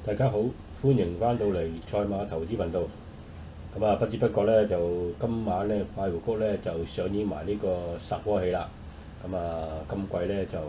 大家好，歡迎翻到嚟賽馬投資頻道。咁啊，不知不覺咧，就今晚咧快活谷咧就上演埋呢個殺波戲啦。咁啊，今季咧就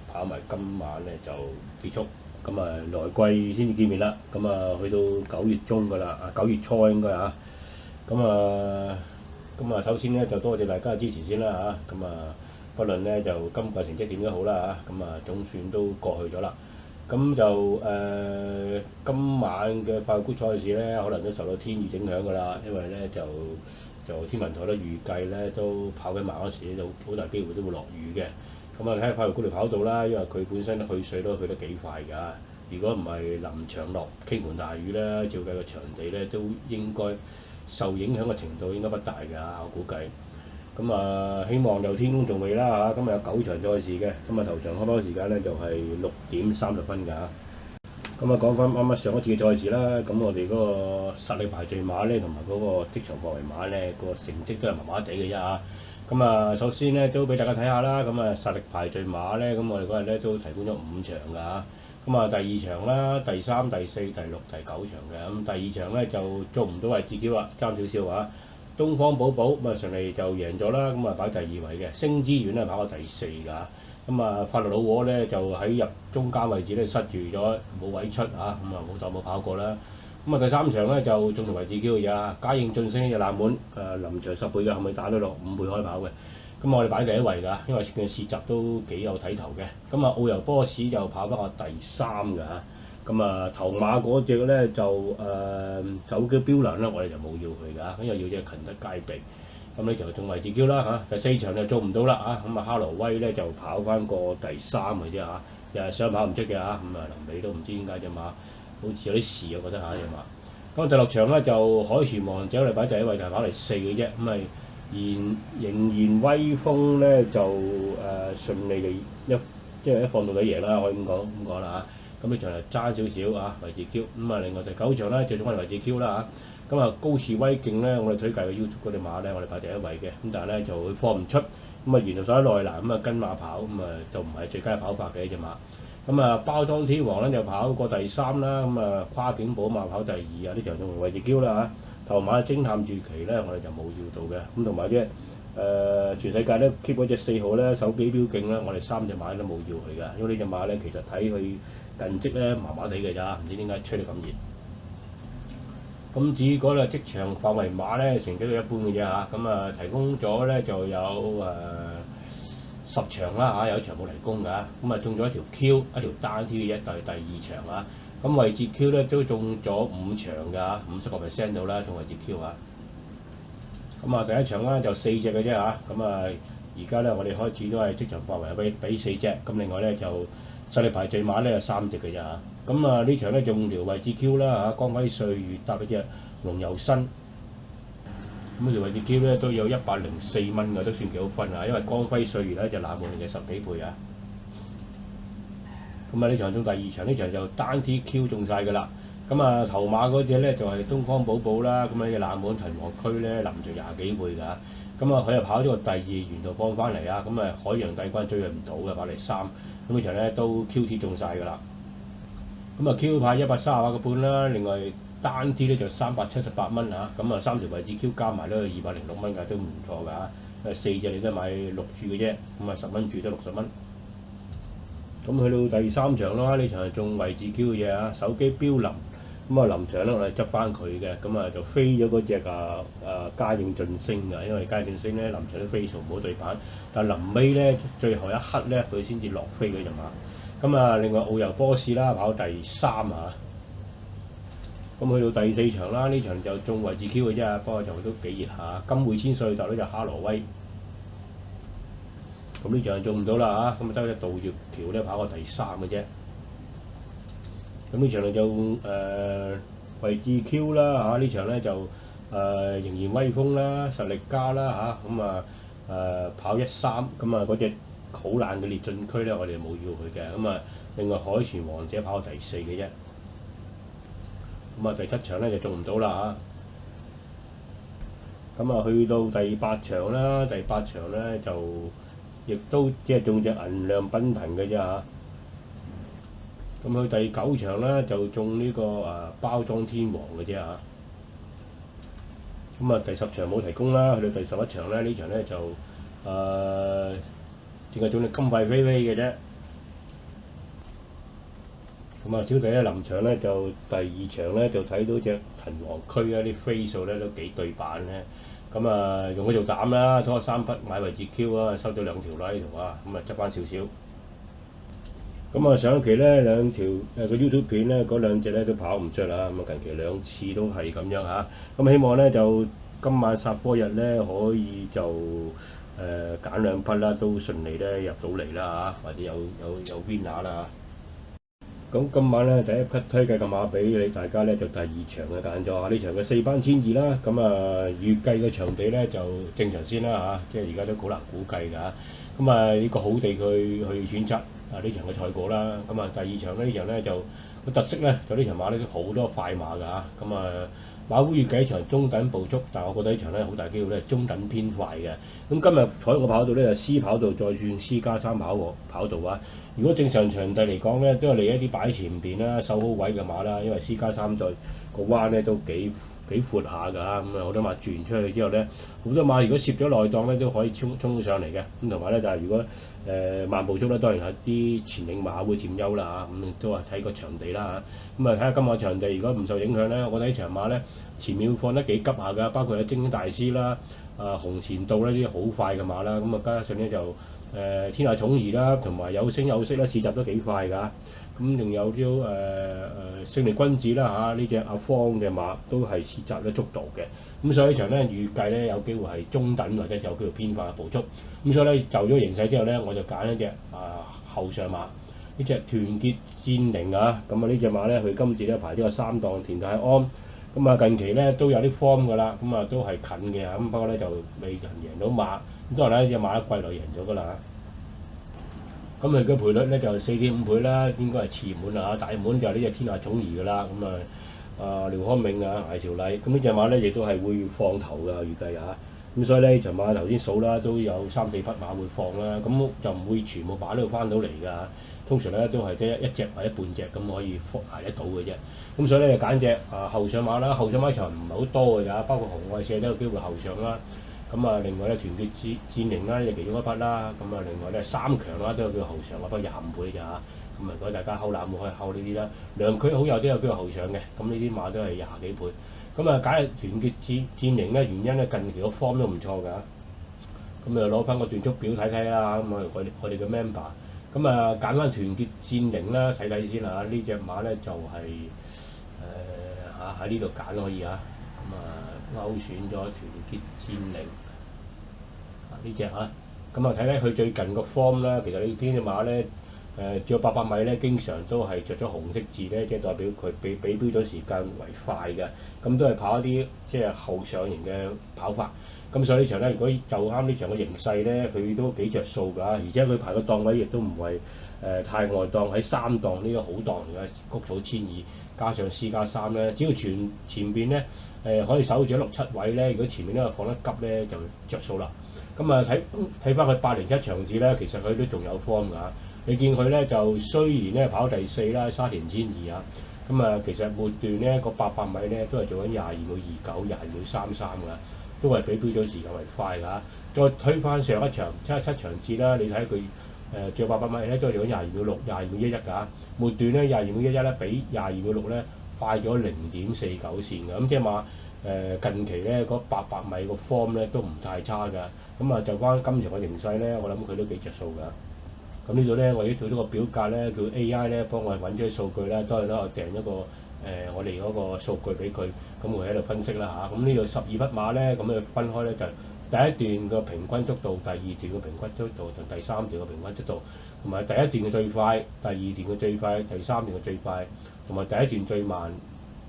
跑埋今晚咧就結束。咁啊，來季先至見面啦。咁啊，去到9月中噶啦，9月初應該嚇。咁啊，首先咧就多謝大家嘅支持先啦嚇。咁啊，不論咧就今季成績點都好啦嚇。咁啊，總算都過去咗啦。咁就今晚嘅快活谷賽事咧，可能都受到天雨影響㗎啦，因為咧就天文台都預計咧都跑緊馬嗰時咧，就好大機會都會落雨嘅。咁啊，睇下快活谷條跑道啦，因為佢本身去水都去得幾快㗎。如果唔係臨場落傾盆大雨咧，照計個場地咧都應該受影響嘅程度應該不大㗎，我估計。咁啊，希望就天公造美啦嚇，今日有9場賽事嘅，咁啊頭場開跑時間咧就係6點30分㗎。咁啊講翻啱啱上一次嘅賽事啦，咁我哋嗰個實力排序馬咧，同埋嗰個職場範圍馬咧，個成績都係麻麻地嘅啫嚇。咁啊，首先咧都俾大家睇下啦，咁啊實力排序馬咧，咁我哋嗰日咧都提供咗5場㗎嚇。咁啊第二場啦、第三、第四、第六、第9場嘅，咁第二場咧就做唔到位置 Q 啦，爭少少嚇。東方寶寶咁啊順利就贏咗啦，咁啊擺第2位嘅。星之源咧跑到第4㗎，咁啊法律老窩咧就喺入中間位置咧塞住咗冇位出嚇，咁啊冇跑過啦。咁啊第3場咧就中途位置 Q 嘅啫，嘉應晉升就冷門臨場10倍嘅，後尾打咗落5倍開跑嘅。咁我哋擺第1位㗎，因為嘅試閘都幾有睇頭嘅。咁啊澳遊波士就跑翻個第3㗎嚇。咁啊頭馬嗰隻咧就手機標欄咧，我哋就冇要佢㗎，因為要隻勤德佳備。咁呢就仲位置 Q 啦嚇。第4場就做唔到啦嚇。咁啊哈羅威咧就跑翻個第3嘅啫嚇，又係想跑唔出嘅嚇。咁啊臨尾都唔知點解隻馬好似有啲事，我覺得嚇隻馬。咁第6場咧就海泉王者禮拜第1位就係跑嚟4嘅啫，咁啊仍然威風咧就順利地即係一放到底贏啦，可以咁講啦嚇。咁呢場就爭少少啊位置 Q。咁啊另外第9場咧最終係位置 Q 啦嚇。咁啊高士威勁咧，我哋推介嘅 YouTube 嗰隻馬咧，我哋排第1位嘅。咁但係咧就佢放唔出，咁啊沿途手喺內欄，咁啊跟馬跑，咁啊就唔係最佳跑法嘅呢隻馬。咁啊包裝天王咧就跑過第3啦，咁啊跨境寶馬跑第2啊，呢場仲位置 Q 啦嚇。頭馬偵探傳奇咧，我哋就冇要到嘅。咁同埋即係全世界咧 keep 嗰隻4號咧手機標勁咧，我哋3隻馬都冇要佢㗎，因為呢隻馬咧其實睇佢近績咧麻麻地嘅咋，唔知點解吹得咁熱。咁至於嗰個職場範圍馬咧，成績都一般嘅啫嚇。咁啊提供咗咧就有10場啦嚇，有一場冇提供㗎。咁啊中咗一條 Q，一條單 T 嘅啫，就係第2場啊。咁位置 Q 咧都中咗5場㗎，50% 到啦，仲位置 Q 啊。咁啊第一場咧就4隻嘅啫嚇。咁啊而家咧我哋開始都係職場範圍俾4隻，咁另外咧就實力排序馬咧有3隻嘅啫嚇。咁啊呢場咧仲條位置 Q 啦嚇，光輝歲月搭一隻龍遊新。咁條位置 Q 咧都有104蚊㗎，都算幾好分啊，因為光輝歲月咧就冷門嘅10幾倍啊。咁啊呢場中第2場，呢場就單 T Q 中晒㗎啦。咁啊頭馬嗰隻咧就係東方寶寶啦，咁啊隻冷門陳和區咧臨場20幾倍㗎。咁啊佢又跑咗個第2，沿途放翻嚟啊。咁啊海洋帝軍追佢唔到嘅，跑嚟3。咁呢場咧都 QT 中晒㗎啦。咁啊 Q 派138個半啦，另外單 T 咧就378蚊嚇。咁啊3條位置 Q 加埋都206蚊㗎，都唔錯㗎。4隻你都買6注嘅啫，咁啊10蚊注都60蚊。咁去到第3場啦，呢場係中位置 Q 嘅嘢啊，手機標林。咁啊臨場咧我哋執翻佢嘅，咁啊就飛咗嗰隻嘉應晉升㗎，因為嘉應晉升咧臨場都飛嘈冇對板，但係臨尾咧最後一刻咧佢先至落飛嗰隻馬。咁啊另外澳遊波士啦跑第3啊。咁去到第4場啦，呢場就中位置 Q 嘅啫，不過就都幾熱下。金匯千歲就呢隻哈羅威。咁呢場做唔到啦嚇，咁啊得隻渡月橋咧跑過第3嘅啫。咁呢場就位置 Q 啦嚇，呢場咧就仍然威風啦，實力加啦嚇。咁跑13，咁啊嗰隻好爛嘅烈進區咧，我哋冇要佢嘅。咁啊另外海泉王者跑第4嘅啫。咁啊第7場咧就做唔到啦嚇。咁啊去到第8場啦，第8場咧就亦都即係中隻銀亮奔騰嘅啫嚇。咁佢第9場咧就中呢個包裝天王嘅啫嚇。咁啊第10場冇提供啦，去到第11場咧呢場咧就淨係中你金幣飛飛嘅啫。咁啊小弟咧臨場咧就第2場咧就睇到隻騰王區啊啲飛數咧都幾對版咧。咁啊用佢做膽啦，攞3匹買位置 Q 啊，收咗2條啦呢度啊，咁啊執翻少少。咁啊上期咧2條個 YouTube 片咧嗰2隻咧都跑唔出啦，咁啊近期2次都係咁樣嚇。咁希望咧就今晚殺波日咧可以就揀2匹啦，都順利咧入到嚟啦嚇，或者有 winner 啦。咁今晚咧第一匹推介嘅馬俾你大家咧就第2場嘅揀咗啊，呢場嘅4班1,200啦。咁啊預計嘅場地咧就正常先啦嚇，即係而家都好難估計㗎。咁啊呢個好地去選擇呢場嘅賽果啦。咁啊第2場呢場咧就個特色咧就呢場馬咧都好多快馬㗎嚇。咁啊馬會預計一場中等步速，但係我覺得呢場咧好大機會咧中等偏快嘅。咁今日彩我跑道咧就 C 跑道再算 C+3跑道啊。如果正常場地嚟講咧，都係嚟一啲擺前邊啦、守好位嘅馬啦，因為 C+3再個彎咧都幾闊下㗎。咁啊好多馬轉出去之後咧，好多馬如果攝咗內檔咧都可以衝上嚟嘅。咁同埋咧就係如果慢步速咧，當然係啲前領馬會佔優啦嚇。咁都係睇個場地啦嚇。咁啊睇下今日場地如果唔受影響咧，我覺得呢場馬咧前面會放得幾急下㗎，包括有精英大師啦、紅前道呢啲好快嘅馬啦。咁啊加上咧就天下寵兒啦，同埋有聲有色啦，試閘都幾快㗎。咁仲有啲勝利君子啦嚇，呢隻阿方嘅馬都係試閘咗速度嘅。咁所以呢場咧預計咧有機會係中等或者有機會偏快嘅步速。咁所以咧就咗形勢之後咧，我就揀一隻後上馬，呢隻團結戰寧啊。咁啊呢隻馬咧佢今次咧排呢個3檔田泰安。咁啊近期咧都有啲 form 㗎啦，咁啊都係近嘅。咁不過咧就未人贏到馬。咁當然啦，隻馬一季內贏咗㗎啦。咁佢嘅賠率咧就4.5倍啦，應該係次滿啦嚇，大滿就係呢隻天下寵兒㗎啦。咁廖康銘啊、艾兆禮，咁呢隻馬咧亦都係會放頭㗎，預計嚇。咁所以咧呢場馬頭先數啦，都有3-4匹馬會放啦，咁就唔會全部馬都翻到嚟㗎。通常咧都係即係一隻或者半隻咁可以捱得到嘅啫。咁所以咧就揀隻後上馬啦，後上馬場唔係好多㗎咋，包括紅愛社都有機會後上啦。咁啊，另外咧團結戰寧啦，就其中一匹啦。咁啊，另外咧3強啦，都有叫後上，不過25倍咋嚇。咁啊，如果大家睺冷門可以睺呢啲啦。兩區好友都有機會後上嘅，咁呢啲馬都係20幾倍。咁啊，揀團結戰寧咧，原因咧近期個 form 都唔錯㗎。咁啊，攞翻個段速表睇睇啦。咁啊，我哋嘅 member， 咁啊揀翻團結戰寧啦，睇睇先啦。呢隻馬咧就係喺呢度揀可以嚇。咁啊勾選咗團結戰寧。呢隻嚇，咁啊睇睇佢最近個 form 啦。其實你見隻馬咧，著800米咧，經常都係着咗紅色字咧，即係代表佢比標準時間為快嘅。咁都係跑一啲即係後上型嘅跑法。咁所以呢場咧，如果就啱呢場嘅形勢咧，佢都幾着數㗎。而且佢排個檔位亦都唔係太外檔，喺3檔呢個好檔嚟嘅，谷草千二加上 C+3咧，只要前邊咧可以守住6、7位咧，如果前面咧放得急咧就着數啦。咁啊睇翻佢807場次咧，其實佢都仲有 form 㗎。你見佢咧就雖然咧跑第4啦，沙田1,200啊，咁啊其實末段咧個800米咧都係做緊22秒29、22秒33㗎，都係比標準時間為快㗎。再推翻上一場77場次啦，你睇佢著800米咧都係做緊22秒6、22秒11㗎。末段咧22秒11咧比22秒6咧快咗0.49線㗎。咁即係話近期咧嗰800米個 form 咧都唔太差㗎。咁啊就翻今場嘅形勢咧，我諗佢都幾着數㗎。咁呢度咧，我已經做咗個表格咧，叫 AI 咧幫我揾咗啲數據啦。當然啦，我訂一個我哋嗰個數據俾佢，咁佢喺度分析啦嚇。咁呢度12匹馬咧，咁啊分開咧就第一段個平均速度，第二段個平均速度同第3段個平均速度，同埋第一段嘅最快，第二段嘅最快，第3段嘅最快，同埋第一段最慢，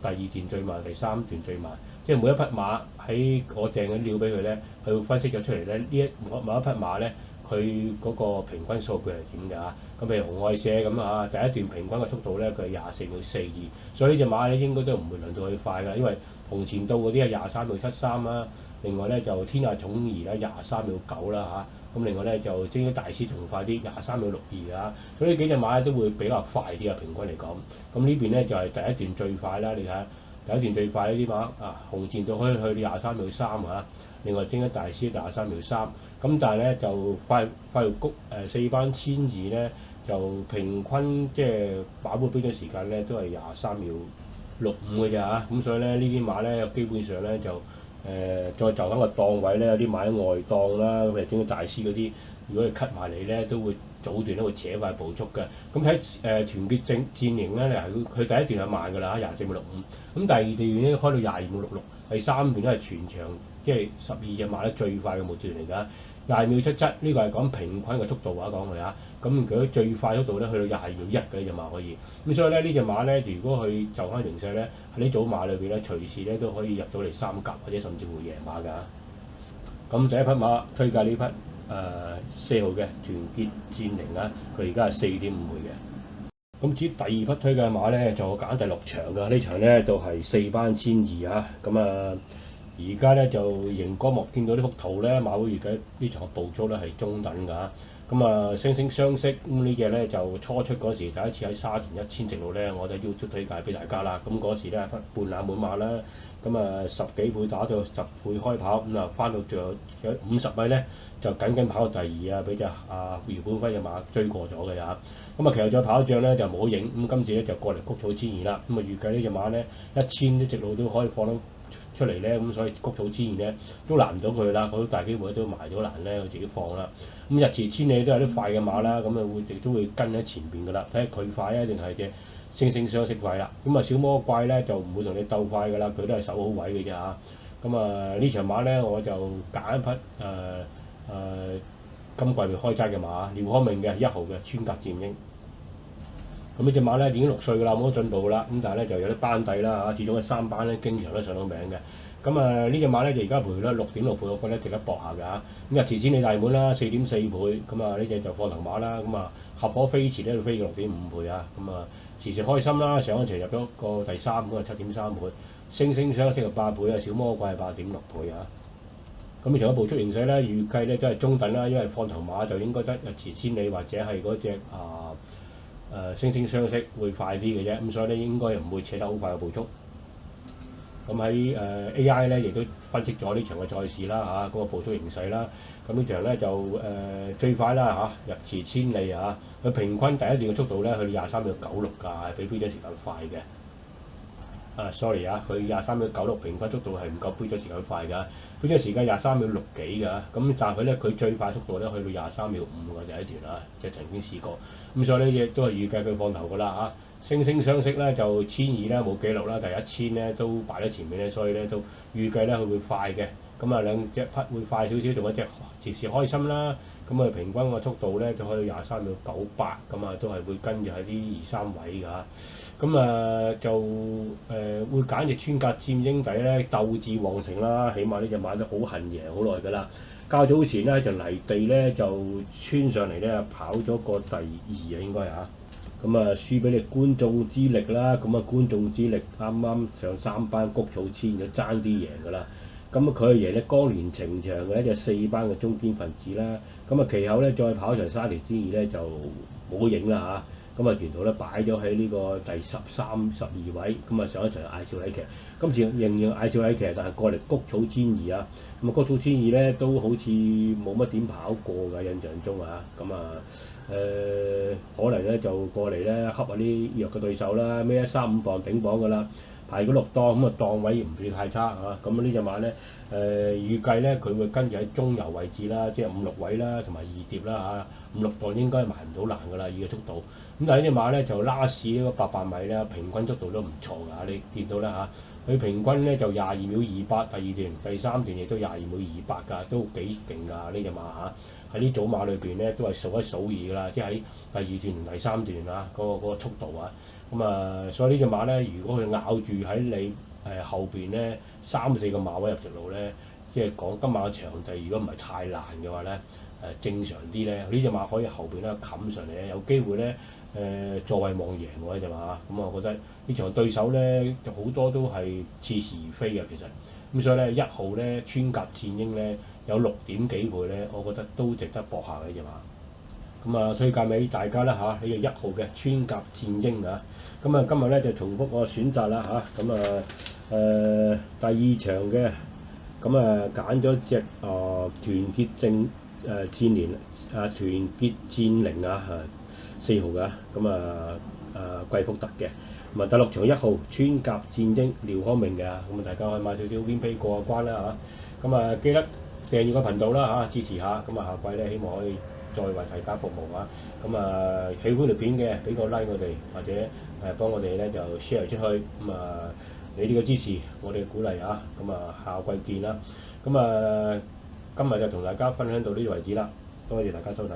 第二段最慢，第3段最慢。即係每一匹馬喺我訂嘅料俾佢咧，佢會分析咗出嚟咧。某一匹馬咧，佢嗰個平均數據係點㗎？咁譬如紅愛社咁啊，第一段平均嘅速度咧，佢係24秒42，所以呢隻馬咧應該都唔會輪到佢快㗎，因為紅前道嗰啲係23秒73啦。另外咧就天下寵兒咧23秒9啦咁另外咧就精英大師仲快啲23秒62啊，所以呢幾隻馬咧都會比較快啲啊，平均嚟講。咁呢邊咧就係第一段最快啦，你睇下第一段最快呢啲馬啊，紅箭隊可以去到23秒3啊，另外精英大師就23秒3，咁但係咧就快活谷4班1200咧就平均即係跑步標準時間咧都係23秒65嘅咋嚇，咁所以咧呢啲馬咧基本上咧就再就翻個檔位咧，有啲馬喺外檔啦，咁誒精英大師嗰啲，如果你 cut 埋嚟咧，都會早段都會扯快步速嘅。咁睇團結戰營咧，佢第一段係慢㗎啦，24秒65，咁第二段咧開到22秒66，第三段都係全場即係12隻馬咧最快嘅末段嚟㗎。22秒77呢個係講平均嘅速度啊，講佢啊，咁佢最快速度咧去到22秒1嘅呢隻馬可以，咁所以咧呢隻馬咧，如果佢就翻形勢咧，喺呢組馬裏邊咧，隨時咧都可以入到嚟三甲或者甚至乎贏馬㗎。咁第一匹馬推介呢匹4號嘅團結戰營啊，佢而家係4.5倍嘅。咁至於第二匹推介馬咧，就揀第6場㗎，呢場咧就係4班1200啊，咁啊。而家咧就熒光幕見到呢幅圖咧，馬會預計呢場嘅步速咧係中等㗎。咁啊，惺惺相惜咁呢隻咧就初出嗰時第一次喺沙田1000直路咧，我哋 YouTube 推介俾大家啦。咁嗰時咧半冷門馬啦，咁啊10幾倍打到10倍開跑，咁啊翻到最後有50米咧就緊緊跑到第2啊，俾隻姚本輝嘅馬追過咗嘅呀。咁啊其後再跑一仗咧就冇影，咁今次咧就過嚟谷草千二啦。咁啊預計呢隻馬咧1000啲直路都可以放到出嚟咧，咁所以谷草千二咧都難唔到佢啦，好大機會都埋咗欄咧，佢自己放啦。咁日遲千里都有啲快嘅馬啦，咁啊亦都會跟喺前邊噶啦，睇下佢快啊定係隻惺惺相惜快啦。咁啊小魔怪咧就唔會同你鬥快噶啦，佢都係守好位嘅啫嚇。咁啊呢場馬咧我就揀一匹今季未開齋嘅馬，廖康明嘅1號嘅穿甲戰英。咁呢隻馬咧已經6歲㗎啦，冇乜進步啦。咁但係咧就有啲班底啦嚇，始終係3班咧經常都上到名嘅。咁啊呢隻馬咧就而家賠率6.6倍，我覺得值得搏下㗎嚇。咁日前千里大滿啦，4.4倍。咁啊呢隻就放頭馬啦。咁啊合夥飛馳咧就飛咗6.5倍啊。咁啊時時開心啦，上一場入咗個第3，咁啊7.3倍。惺惺相惜就8倍啊，小魔怪係8.6倍啊。咁呢場嘅步速形勢咧預計咧都係中等啦，因為放頭馬就應該得日遲千里或者係嗰隻惺惺相惜會快啲嘅啫，咁所以咧應該唔會扯得好快嘅步速。咁喺AI 咧亦都分析咗呢場嘅賽事啦嚇，嗰個步速形勢啦。咁呢場咧就最快啦嚇，日遲千里嚇，佢平均第一段嘅速度咧去到23.96秒㗎，係比標準時間快嘅。sorry 啊，佢23.96秒平均速度係唔夠標準時間快㗎，標準時間23.6秒幾㗎，咁但係咧佢最快速度咧去到23.5秒㗎，第一段啊，即係曾經試過，咁所以呢亦都係預計佢放頭㗎啦嚇。惺惺相惜咧就1200咧冇記錄啦，第1000咧都擺喺前面咧，所以咧都預計咧佢會快嘅。咁啊兩隻匹會快少少，仲有一隻時時開心啦。咁啊平均個速度咧就去到23.98秒，咁啊都係會跟住喺啲2、3位㗎。咁就會揀隻穿甲戰英底咧，鬥志旺盛啦，起碼呢隻馬都好恨贏好耐㗎啦。較早前咧就泥地咧就穿上嚟咧跑咗個第2啊，應該嚇。咁啊輸俾你觀眾之力啦，咁啊觀眾之力啱啱上3班谷草千就爭啲贏㗎啦。咁佢係贏咧江連情場嘅一隻4班嘅中堅分子啦。咁啊其後咧再跑場沙田之2咧就冇影啦嚇。咁啊沿途咧擺咗喺呢個第13、12位。咁啊上一場嗌少禮騎，今次仍然嗌少禮騎，但係過嚟谷草千二啊。咁啊谷草千二咧都好似冇乜點跑過㗎，印象中啊。咁啊可能咧就過嚟咧恰下啲弱嘅對手啦，孭135磅頂磅㗎啦。排嗰6檔，咁啊檔位唔算太差嚇。咁呢隻馬咧預計咧佢會跟住喺中游位置啦，即係5、6位啦，同埋二碟啦嚇。5、6檔應該埋唔到欄㗎啦，以個速度。咁但係呢隻馬咧就拉市呢個800米咧平均速度都唔錯㗎，你見到啦嚇。佢平均咧就22.28秒，第2段、第3段亦都22.28秒㗎，都幾勁㗎呢隻馬嚇。喺呢組馬裏邊咧都係數一數二㗎啦，即係喺第2段同第3段啊嗰個速度啊。咁啊，所以呢隻馬咧，如果佢咬住喺你後邊咧3、4個馬位入直路咧，即係講今晚嘅場地，如果唔係太難嘅話咧，正常啲咧，呢隻馬可以後邊咧冚上嚟咧，有機會咧坐位望贏喎呢隻馬。咁我覺得呢場對手咧就好多都係似是而非嘅其實。咁所以咧1號咧穿甲戰英咧有6點幾倍咧，我覺得都值得搏下嘅隻馬。咁啊，推介俾大家啦嚇，呢個1號嘅穿甲戰鷹啊。咁啊，今日咧就重複我選擇啦嚇。咁啊第2場嘅，咁啊揀咗隻團結戰連團結戰靈啊4號嘅，咁貴福特嘅。咁啊第6場1號穿甲戰鷹廖康明嘅，咁啊大家可以買少少 win pay 過下關啦嚇。咁啊記得訂閱個頻道啦嚇，支持下。咁啊下季咧希望可以再為大家服務啊。咁啊喜歡條片嘅俾個 like 我哋，或者幫我哋咧就 share 出去。咁啊你哋嘅支持，我哋嘅鼓勵啊。咁啊下季見啦。咁啊今日就同大家分享到呢度為止啦，多謝大家收睇。